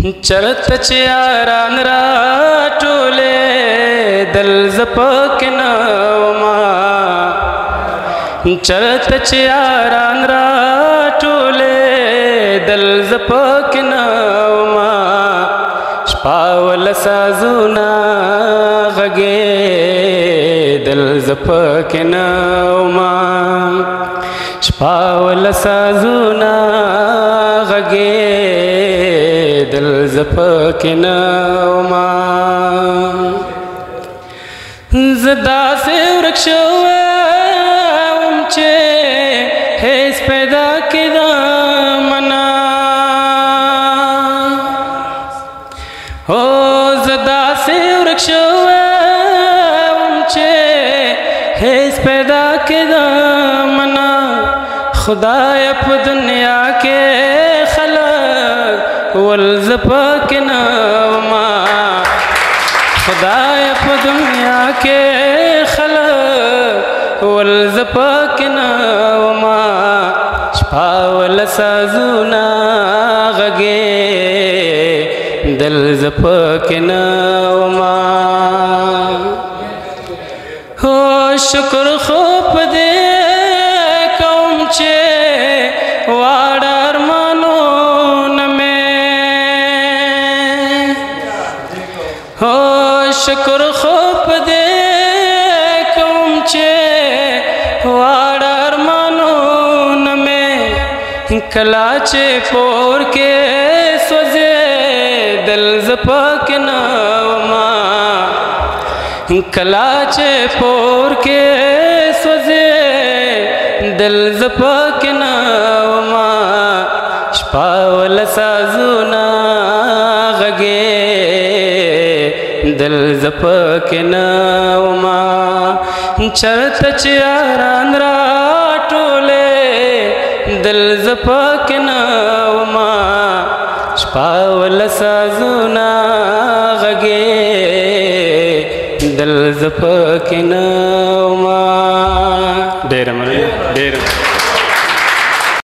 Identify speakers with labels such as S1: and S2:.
S1: چرت چې یاران راټولې دل زه پکې نه ومه چرت چې یاران راټولې دل زه پکې نه ومه شپه ول سازونه غږېدل زه پکې نه ومه شپه ول سازونه غږېدل زه پکې نه ومه زه داسې ورک شوی وم چې هېڅ پیدا کېدمه نه هو زه داسې ورک شوی وم چې هېڅ پیدا کېدمه نه خدای په دنیا کې خلق ول زه پکې نه ومه خدای په دنیا کې خلق ول زه پکې نه ومه شپه ول سازونه غږېدل زه پکې نه ومه هو شکر خو په دې کوم چې واړه ارمانونه مې هو شکر خو په دې کوم چې واړه ارمانونه مې کله چې پور کې سوځېدل زه پکې نه ومه کله چې پور کې سوځېدل زه پکې نه ومه شپه ول سازونه غږېدل زه پکې نه ومه چرته چې یاران راټولې دل زه پکې نه ومه شپه ول سازونه غږېدل زه پکې نه ومه ډېره مننه ډېره